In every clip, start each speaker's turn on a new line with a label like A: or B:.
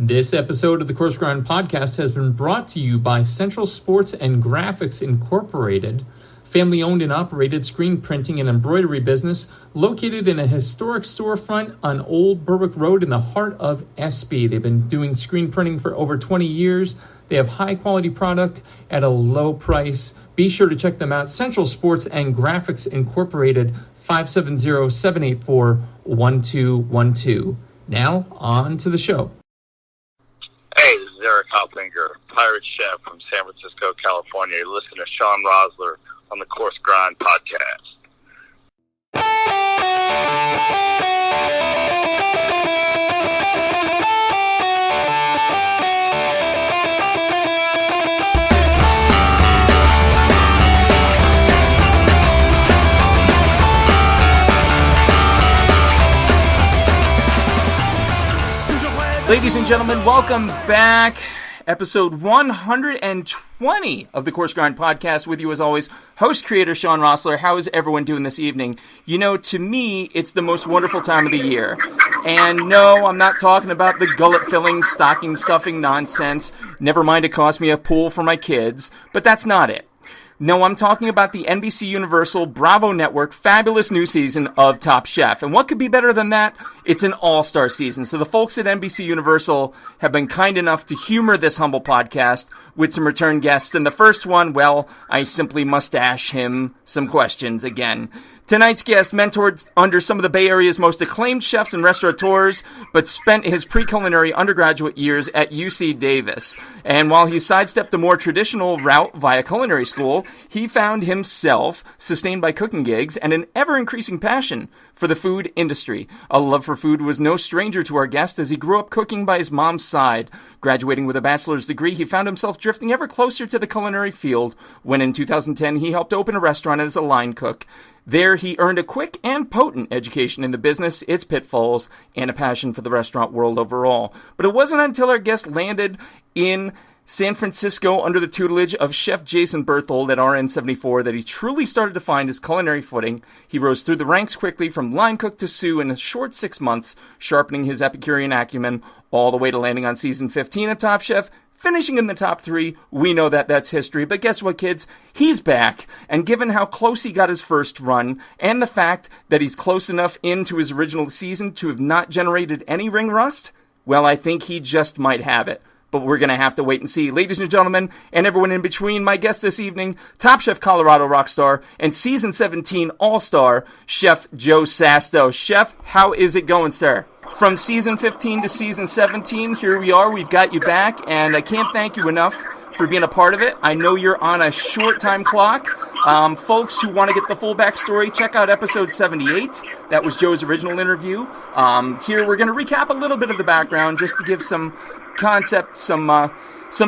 A: This episode of the Coarse Grind Podcast has been brought to you by Central Sports and Graphics Incorporated, family-owned and operated screen printing and embroidery business located in a historic storefront on Old Berwick Road in the heart of Espy. They've been doing screen printing for over 20 years. They have high-quality product at a low price. Be sure to check them out. Central Sports and Graphics Incorporated, 570-784-1212. Now, on to the show.
B: Hey, this is Eric Hopfinger, pirate chef from San Francisco, California. You're listening to Shawn Rosler on the Coarse Grind Podcast.
C: Ladies and gentlemen, welcome back. Episode 120 of the Coarse Grind Podcast. With you as always, host creator Shawn Rosler. How is everyone doing this evening? You know, to me, it's the most wonderful time of the year. And no, I'm not talking about the gullet-filling, stocking-stuffing nonsense. Never mind, it cost me a pool for my kids. But that's not it. No, I'm talking about the NBC Universal Bravo Network fabulous new season of Top Chef. And what could be better than that? It's an all-star season. So the folks at NBC Universal have been kind enough to humor this humble podcast with some return guests. And the first one, well, I simply mustache him some questions again. Tonight's guest mentored under some of the Bay Area's most acclaimed chefs and restaurateurs, but spent his pre-culinary undergraduate years at UC Davis. And while he sidestepped a more traditional route via culinary school, he found himself sustained by cooking gigs and an ever-increasing passion for the food industry. A love for food was no stranger to our guest as he grew up cooking by his mom's side. Graduating with a bachelor's degree, he found himself drifting ever closer to the culinary field when in 2010 he helped open a restaurant as a line cook. There, he earned a quick and potent education in the business, its pitfalls, and a passion for the restaurant world overall. But it wasn't until our guest landed in San Francisco under the tutelage of Chef Jason Berthold at RN74 that he truly started to find his culinary footing. He rose through the ranks quickly from line cook to sous in a short 6 months, sharpening his Epicurean acumen all the way to landing on season 15 of Top Chef, finishing in the top 3. We know that that's history, but guess what, kids? He's back, and given how close he got his first run, and the fact that he's close enough into his original season to have not generated any ring rust, well, I think he just might have it. But we're going to have to wait and see. Ladies and gentlemen, and everyone in between, my guest this evening, Top Chef Colorado rockstar and season 17 all-star, Chef Joe Sasto. Chef, how is it going, sir? From season 15 to season 17, here we are. We've got you back, and I can't thank you enough for being a part of it. I know you're on a short time clock. Folks who want to get the full backstory, check out episode 78. That was Joe's original interview. Here we're going to recap a little bit of the background just to give some concept, some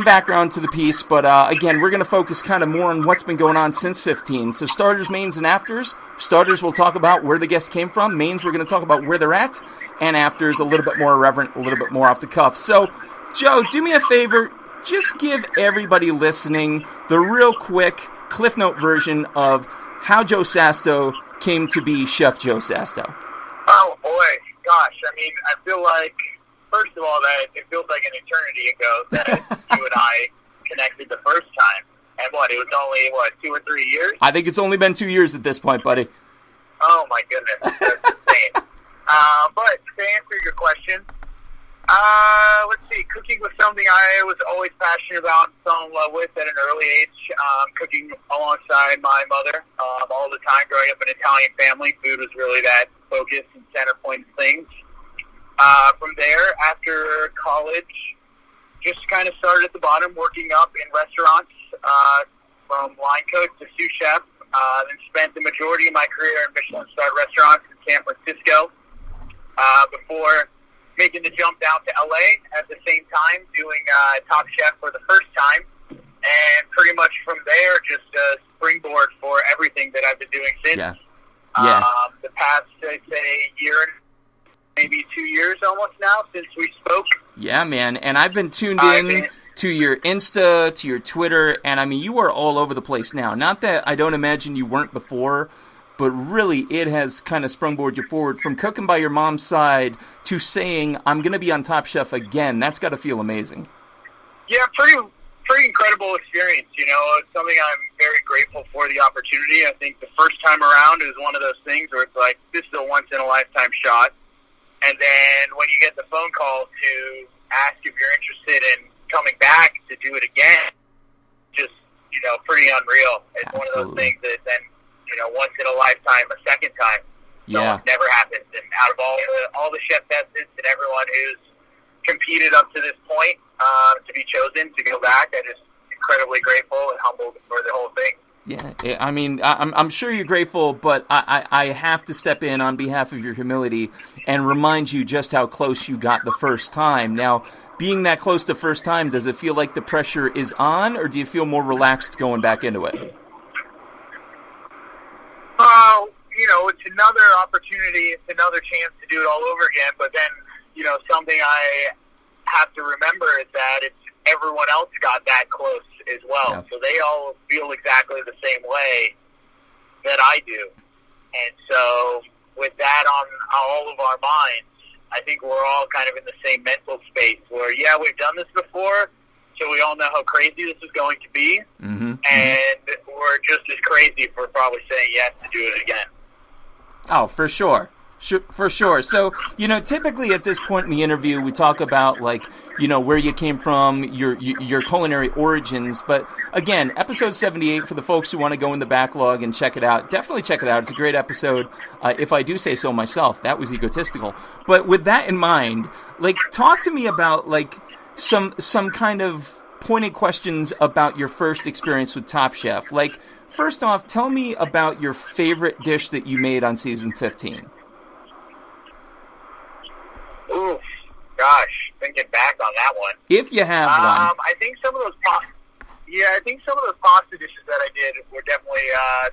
C: background to the piece. But again, we're going to focus kind of more on what's been going on since 15. So starters, mains, and afters. Starters, we'll talk about where the guests came from. Mains, we're going to talk about where they're at. And afters, a little bit more irreverent, a little bit more off the cuff. So, Joe, do me a favor. Just give everybody listening the real quick Cliff Note version of how Joe Sasto came to be Chef Joe Sasto.
B: Oh, boy. Gosh, I mean, I feel like, first of all, that it feels like an eternity ago that you and I connected the first time. And it was only, 2 or 3 years?
C: I think it's only been 2 years at this point, buddy.
B: Oh, my goodness. That's insane. But to answer your question, let's see, cooking was something I was always passionate about and fell in love with at an early age. Cooking alongside my mother all the time growing up in an Italian family. Food was really that focus and center point of things. From there, after college, just kind of started at the bottom, working up in restaurants, from line cook to sous chef, then spent the majority of my career in Michelin-starred restaurants in San Francisco, before making the jump down to LA at the same time, doing Top Chef for the first time, and pretty much from there, just a springboard for everything that I've been doing since.
C: Yeah.
B: The past, I'd say, year, maybe 2 years almost now since we spoke.
C: Yeah, man, and I've been tuned in to your Insta, to your Twitter, and I mean, you are all over the place now. Not that I don't imagine you weren't before, but really it has kind of sprungboard you forward from cooking by your mom's side to saying, I'm going to be on Top Chef again. That's got to feel amazing.
B: Yeah, pretty incredible experience. You know, it's something I'm very grateful for the opportunity. I think the first time around is one of those things where it's like, this is a once-in-a-lifetime shot. And then when you get the phone call to ask if you're interested in coming back to do it again, just, you know, pretty unreal. It's
C: Absolutely.
B: One of those things that then, you know, once in a lifetime, a second time. So it never happens. And out of all the chef testants and everyone who's competed up to this point, to be chosen to go back, I'm just incredibly grateful and humbled for the whole thing.
C: Yeah, I mean, I'm sure you're grateful, but I have to step in on behalf of your humility and remind you just how close you got the first time. Now, being that close the first time, does it feel like the pressure is on, or do you feel more relaxed going back into it?
B: You know, it's another opportunity, it's another chance to do it all over again, but then, you know, something I have to remember is that it's everyone else got that close as well.
C: Yeah.
B: So they all feel exactly the same way that I do. And so with that on all of our minds, I think we're all kind of in the same mental space where, yeah, we've done this before, so we all know how crazy this is going to be.
C: Mm-hmm.
B: And we're just as crazy for probably saying yes to do it again.
C: Oh, for sure. For sure. So, you know, typically at this point in the interview, we talk about, like, you know, where you came from, your culinary origins. But again, episode 78, for the folks who want to go in the backlog and check it out, definitely check it out. It's a great episode. If I do say so myself, that was egotistical. But with that in mind, like, talk to me about, like, some kind of pointed questions about your first experience with Top Chef. Like, first off, tell me about your favorite dish that you made on season 15.
B: Ooh, gosh, thinking back on that one.
C: If you have one.
B: I think some of those pasta dishes that I did were definitely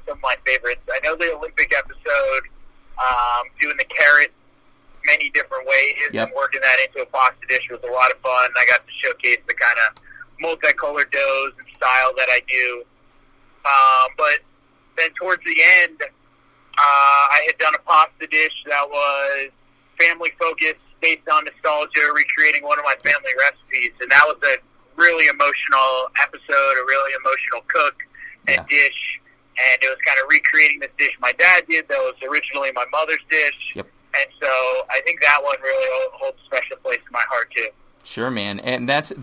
B: some of my favorites. I know the Olympic episode, doing the carrot many different ways and working that into a pasta dish was a lot of fun. I got to showcase the kind of multicolored doughs and style that I do. But then towards the end, I had done a pasta dish that was family focused, based on nostalgia, recreating one of my family recipes. And that was a really emotional episode, a really emotional cook and dish. And it was kind of recreating this dish my dad did that was originally my mother's dish.
C: Yep.
B: And so I think that one really holds a special place in my heart, too.
C: Sure, man, and that's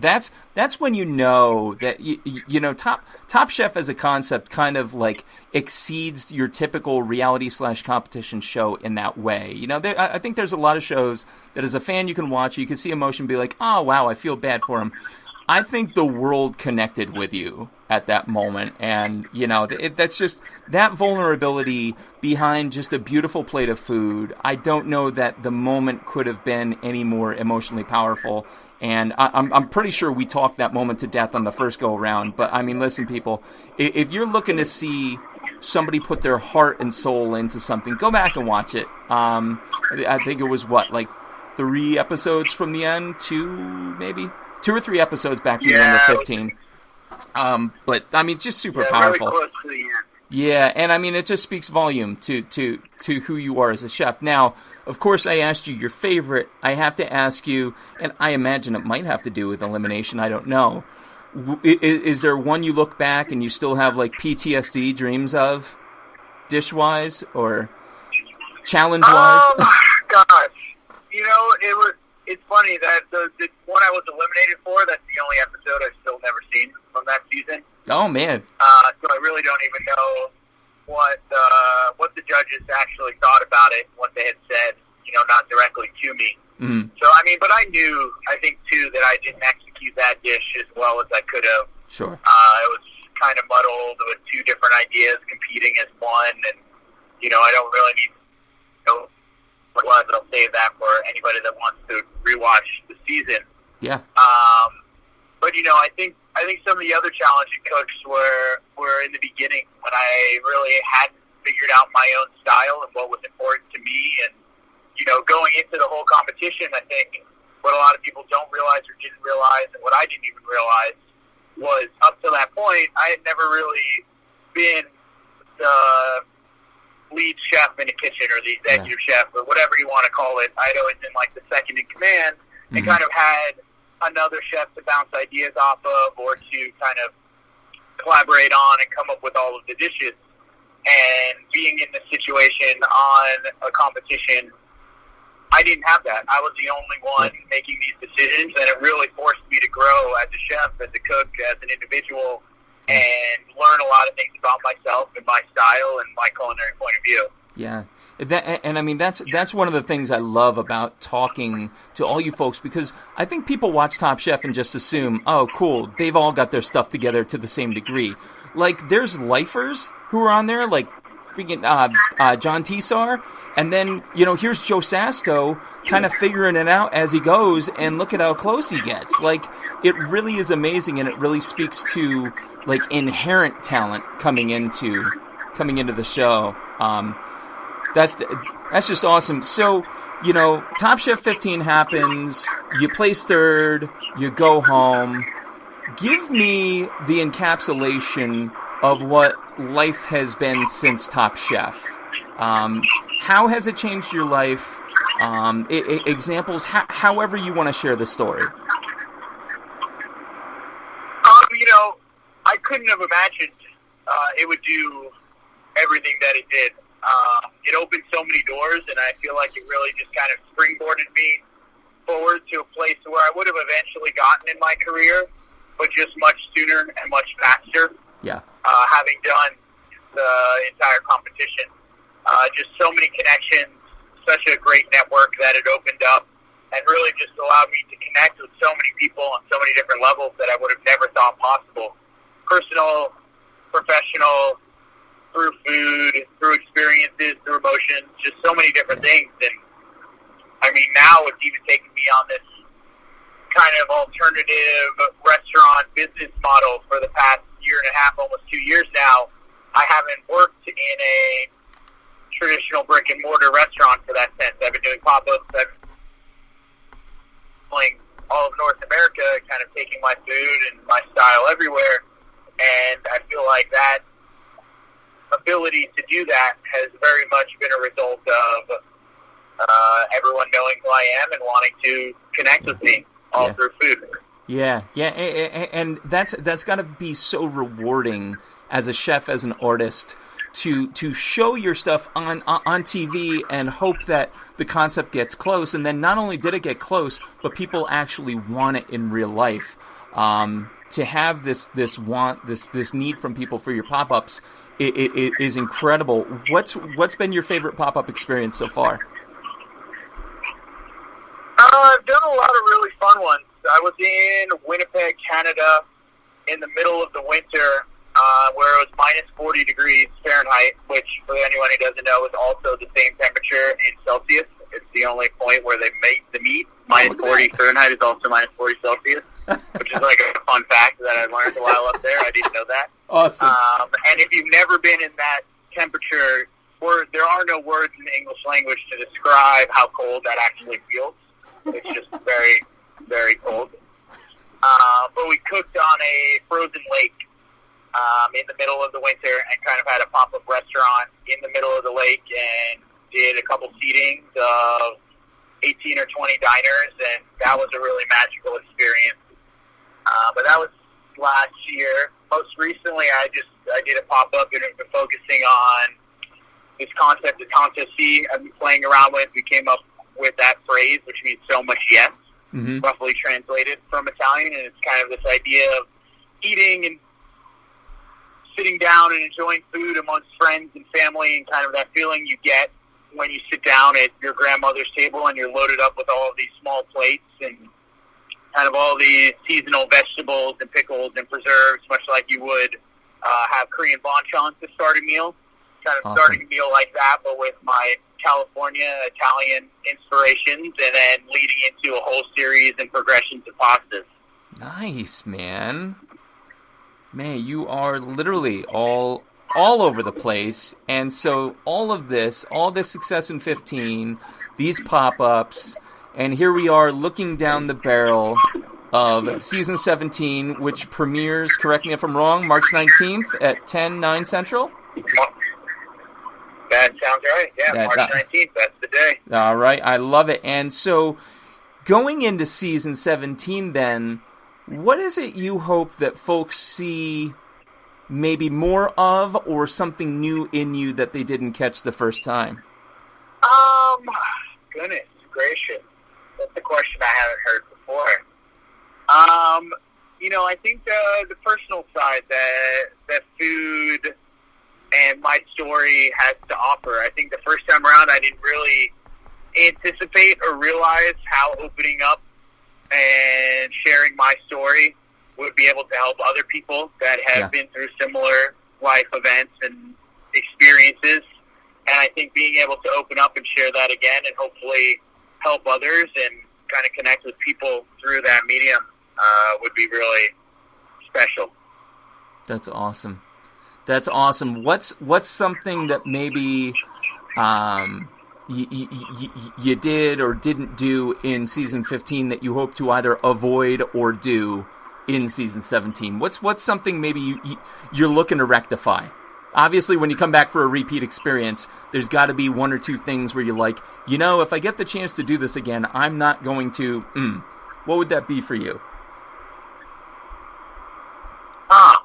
C: when you know that you know Top Chef as a concept kind of like exceeds your typical reality/competition show in that way. You know, I think there's a lot of shows that as a fan you can watch, you can see emotion, be like, oh wow, I feel bad for him. I think the world connected with you at that moment, and you know that's just that vulnerability behind just a beautiful plate of food. I don't know that the moment could have been any more emotionally powerful. And I'm pretty sure we talked that moment to death on the first go-around. But, I mean, listen, people, if you're looking to see somebody put their heart and soul into something, go back and watch it. I think it was, like 3 episodes from the end? 2 or 3 episodes back from the end of 15. But, I mean, just super powerful.
B: Really close to the end.
C: Yeah, and I mean, it just speaks volume to who you are as a chef. Now, of course, I asked you your favorite. I have to ask you, and I imagine it might have to do with elimination. I don't know. Is there one you look back and you still have like PTSD dreams of, dish-wise or challenge-wise?
B: Gosh, you know, it's funny that the one I was eliminated for, that's the only episode I've still never seen from that season.
C: Oh, man.
B: So I really don't even know what the judges actually thought about it, what they had said, you know, not directly to me.
C: Mm-hmm.
B: So, I mean, but I think, too, that I didn't execute that dish as well as I could have.
C: Sure.
B: It was kind of muddled with 2 different ideas competing as one, and, you know, I don't really need to know what it was. I'll save that for anybody that wants to rewatch the season.
C: Yeah.
B: But, you know, I think some of the other challenging cooks were in the beginning when I really hadn't figured out my own style and what was important to me. And, you know, going into the whole competition, I think what a lot of people don't realize or didn't realize, and what I didn't even realize, was up to that point, I had never really been the lead chef in the kitchen or the executive chef or whatever you want to call it. I'd always been like the second in command and kind of had another chef to bounce ideas off of or to kind of collaborate on and come up with all of the dishes. And being in this situation on a competition, I didn't have that. I was the only one making these decisions, and it really forced me to grow as a chef, as a cook, as an individual, and learn a lot of things about myself and my style and my culinary point of view.
C: Yeah. And I mean, that's one of the things I love about talking to all you folks, because I think people watch Top Chef and just assume, oh, cool, they've all got their stuff together to the same degree. Like, there's lifers who are on there, like freaking John Tisar, and then, here's Joe Sasto kind of figuring it out as he goes, and look at how close he gets. Like, it really is amazing, and it really speaks to, like, inherent talent coming into the show. That's just awesome. So, Top Chef 15 happens, you place third, you go home. Give me the encapsulation of what life has been since Top Chef. How has it changed your life? Examples, however you want to share the story.
B: I couldn't have imagined it would do everything that it did. It opened so many doors, and I feel like it really just kind of springboarded me forward to a place where I would have eventually gotten in my career, but just much sooner and much faster.
C: Yeah.
B: Having done the entire competition. Just so many connections, such a great network that it opened up, and really just allowed me to connect with so many people on so many different levels that I would have never thought possible. Personal, professional, through food, through experiences, through emotions, just so many different things. And I mean, now it's even taken me on this kind of alternative restaurant business model for the past year and a half, almost 2 years now. I haven't worked in a traditional brick and mortar restaurant for that sense. I've been doing pop-ups. I've been playing all of North America, kind of taking my food and my style everywhere. And I feel like that ability to do that has very much been a result of everyone knowing who I am and wanting to connect with me all through food.
C: Yeah, and that's got to be so rewarding as a chef, as an artist, to show your stuff on TV and hope that the concept gets close. And then not only did it get close, but people actually want it in real life. To have this need from people for your pop-ups, it is incredible. What's been your favorite pop-up experience so far?
B: I've done a lot of really fun ones. I was in Winnipeg, Canada, in the middle of the winter, where it was minus 40 degrees Fahrenheit, which, for anyone who doesn't know, is also the same temperature in Celsius. It's the only point where they make the meat. Minus 40 Fahrenheit is also minus 40 Celsius, which is like a fun fact that I learned while up there. I didn't know that.
C: Awesome.
B: And if you've never been in that temperature, there are no words in the English language to describe how cold that actually feels. It's just very, very cold. But we cooked on a frozen lake in the middle of the winter and kind of had a pop-up restaurant in the middle of the lake and did a couple seatings of 18 or 20 diners, and that was a really magical experience. But that was last year. Most recently, I did a pop-up and I've been focusing on this concept of tanto si I've been playing around with. We came up with that phrase, which means so much yes, roughly translated from Italian, and it's kind of this idea of eating and sitting down and enjoying food amongst friends and family, and kind of that feeling you get when you sit down at your grandmother's table and you're loaded up with all of these small plates and kind of all these seasonal vegetables and pickles and preserves, much like you would have Korean banchan to start a meal. Kind of starting a meal like that, but with my California, Italian inspirations, and then leading into a whole series and progressions of pastas.
C: Nice, man. Man, you are literally all over the place. And so all this success in 15, these pop-ups, and here we are looking down the barrel of season 17, which premieres, correct me if I'm wrong, March 19th at 10, 9 Central?
B: That sounds right. Yeah, March 19th. That's the day.
C: All right. I love it. And so going into season 17 then, what is it you hope that folks see maybe more of or something new in you that they didn't catch the first time?
B: Goodness gracious. That's a question I haven't heard before. I think the personal side that food and my story has to offer. I think the first time around I didn't really anticipate or realize how opening up and sharing my story would be able to help other people that have been through similar life events and experiences. And I think being able to open up and share that again and hopefully help others and kind of connect with people through that medium would be really special.
C: That's awesome. That's awesome. What's something that maybe you did or didn't do in season 15 that you hope to either avoid or do in season 17? What's something maybe you're looking to rectify? Obviously, when you come back for a repeat experience, there's got to be one or two things where you're like, if I get the chance to do this again, I'm not going to. What would that be for you?
B: I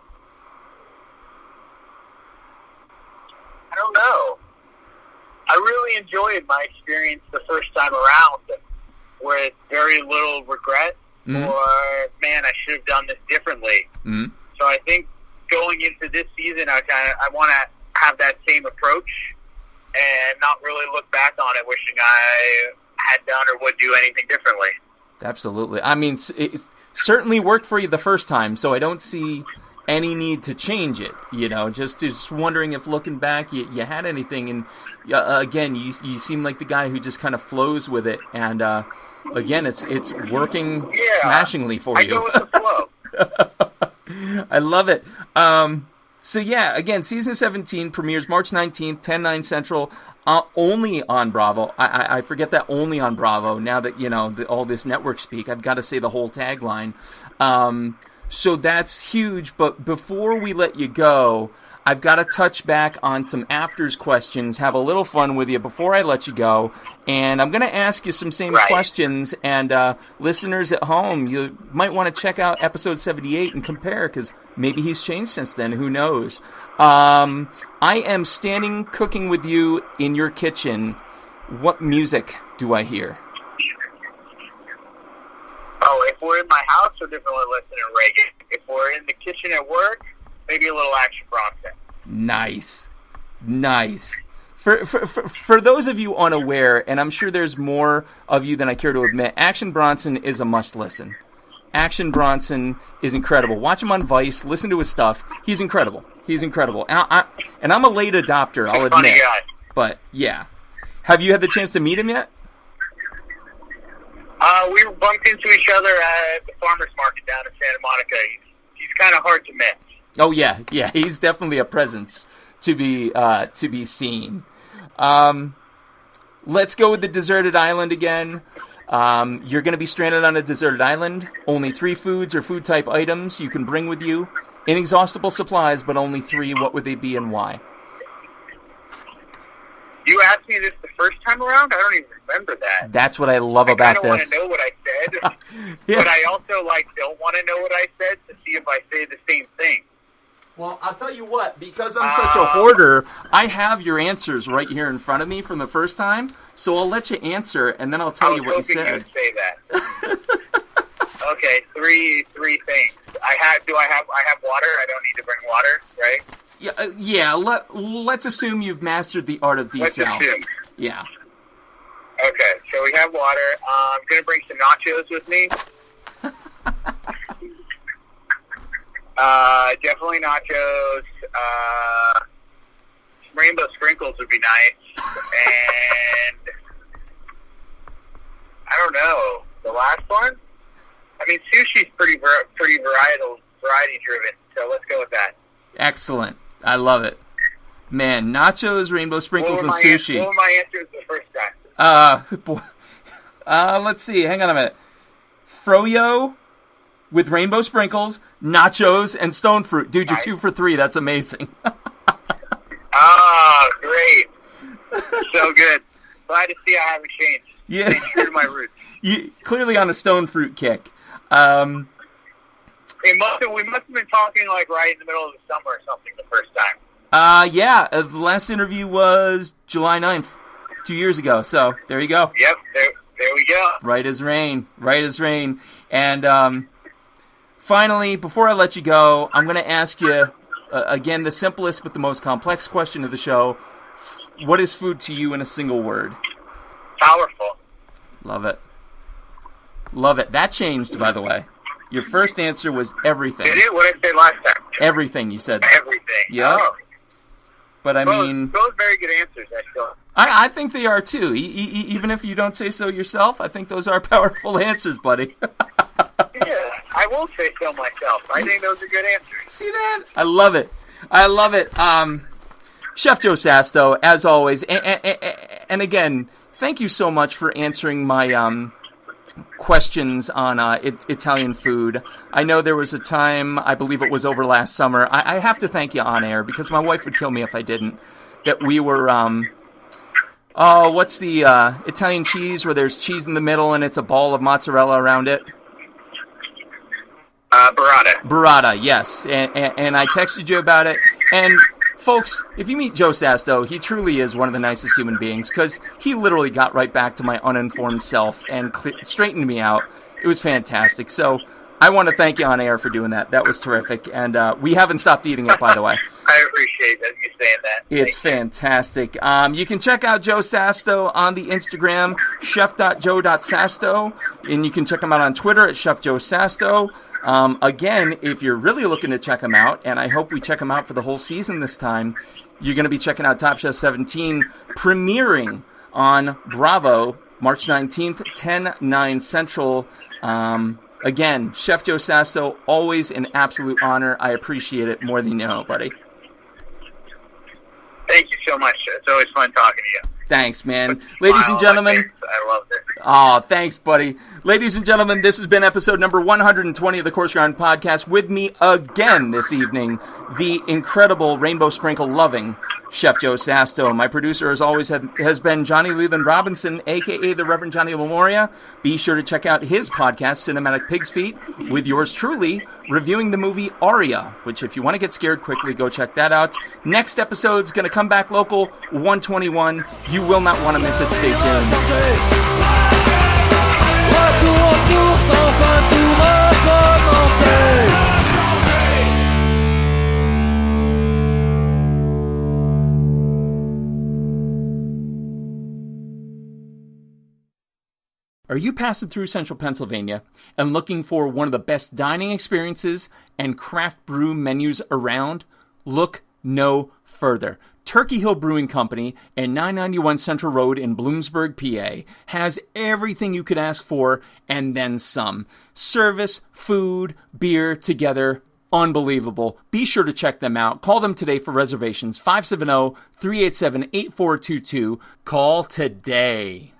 B: don't know. I really enjoyed my experience the first time around with very little regret or, man, I should have done this differently. So I think going into this season, I want to have that same approach and not really look back on it wishing I had done or would do anything differently.
C: Absolutely. I mean, it certainly worked for you the first time, so I don't see any need to change it. Just wondering if looking back you had anything. And again, you seem like the guy who just kind of flows with it. And again, it's working smashingly for you.
B: I go with the flow.
C: I love it. So yeah, again, season 17 premieres March 19th, 10/9 Central, only on Bravo. I forget that only on Bravo. Now that, all this network speak, I've got to say the whole tagline. So that's huge. But before we let you go, I've got to touch back on some afters questions, have a little fun with you before I let you go. And I'm going to ask you some same questions. And listeners at home, you might want to check out episode 78 and compare, because maybe he's changed since then. Who knows? I am standing cooking with you in your kitchen. What music do I hear?
B: Oh, if we're in my house, we're definitely listening to reggae. If we're in the kitchen at work, maybe a little Action Bronson.
C: Nice. For those of you unaware, and I'm sure there's more of you than I care to admit, Action Bronson is a must listen. Action Bronson is incredible. Watch him on Vice. Listen to his stuff. He's incredible. And I'm a late adopter, I'll admit.
B: Funny guy.
C: But yeah, have you had the chance to meet him yet?
B: We bumped into each other at the farmer's market down in Santa Monica. He's kind of hard to miss. Oh
C: yeah, he's definitely a presence to be seen. Let's go with the deserted island again. You're going to be stranded on a deserted island. Only 3 foods or food type items you can bring with you. Inexhaustible supplies, but only 3. What would they be and why?
B: You asked me this the first time around? I don't even remember that.
C: That's what I love about this.
B: I kind of want to know what I said, but I also don't want to know what I said to see if I say the same thing.
C: Well, I'll tell you what, because I'm such a hoarder, I have your answers right here in front of me from the first time, so I'll let you answer, and then I'll tell you what you said.
B: I was hoping you'd say that. Okay, three things. I have water. I don't need to bring water, right?
C: Yeah. Let's assume you've mastered the art of desal.
B: Let's assume.
C: Yeah.
B: Okay, so we have water. I'm gonna bring some nachos with me. Definitely nachos. Some rainbow sprinkles would be nice. And I don't know, the last one. I mean, sushi's pretty variety driven. So let's go with that.
C: Excellent. I love it. Man, nachos, rainbow sprinkles, and sushi.
B: What were my answers the first time?
C: Let's see. Hang on a minute. Froyo with rainbow sprinkles, nachos, and stone fruit. Dude, you're 2 for 3. That's amazing.
B: Great. So good. Glad to see I haven't changed.
C: Yeah.
B: Staying true to my roots.
C: Clearly on a stone fruit kick.
B: We must have been talking like right in the middle of the summer or something the first time.
C: Yeah. The last interview was July 9th, 2 years ago. So there you go.
B: Yep. There we go.
C: Right as rain. Right as rain. And finally, before I let you go, I'm going to ask you, again, the simplest but the most complex question of the show. What is food to you in a single word?
B: Powerful.
C: Love it. Love it. That changed, by the way. Your first answer was everything.
B: Did it? What did I say last time?
C: Everything, you said.
B: Everything.
C: Yeah.
B: Oh.
C: But I mean...
B: Those very good answers, I feel.
C: I think they are, too. Even if you don't say so yourself, I think those are powerful answers, buddy.
B: Yeah, I won't say so myself. I think those are good answers.
C: See that? I love it. I love it. Chef Joe Sasto, as always. And again, thank you so much for answering my... questions on Italian food. I know there was a time, I believe it was over last summer, I have to thank you on air, because my wife would kill me if I didn't, that we were, what's the Italian cheese where there's cheese in the middle and it's a ball of mozzarella around it?
B: Burrata.
C: Burrata, yes. And I texted you about it, and... Folks, if you meet Joe Sasto, he truly is one of the nicest human beings, because he literally got right back to my uninformed self and straightened me out. It was fantastic. So I want to thank you on air for doing that. That was terrific. And we haven't stopped eating it, by the way.
B: I appreciate that you saying that.
C: It's fantastic. You can check out Joe Sasto on the Instagram, chef.joe.sasto, and you can check him out on Twitter at Chef Joe Sasto. Again, if you're really looking to check them out, and I hope we check them out for the whole season this time, you're going to be checking out Top Chef 17, premiering on Bravo, March 19th, 10/9 Central. Again, Chef Joe Sasto, always an absolute honor. I appreciate it more than you know, buddy.
B: Thank you so much. It's always fun talking to you.
C: Thanks, man. Ladies and gentlemen.
B: I love it.
C: Oh, thanks, buddy. Ladies and gentlemen, this has been episode number 120 of the Coarse Grind Podcast. With me again this evening, the incredible Rainbow Sprinkle loving Chef Joe Sasto. My producer, as always, has been Johnny Leland Robinson, a.k.a. the Reverend Johnny Memoria. Be sure to check out his podcast, Cinematic Pig's Feet, with yours truly, reviewing the movie Aria, which if you want to get scared quickly, go check that out. Next episode's going to come back local, 121. You will not want to miss it. Stay tuned. Are you passing through Central Pennsylvania and looking for one of the best dining experiences and craft brew menus around? Look no further. Turkey Hill Brewing Company and 991 Central Road in Bloomsburg, PA has everything you could ask for and then some. Service, food, beer together. Unbelievable. Be sure to check them out. Call them today for reservations. 570-387-8422. Call today.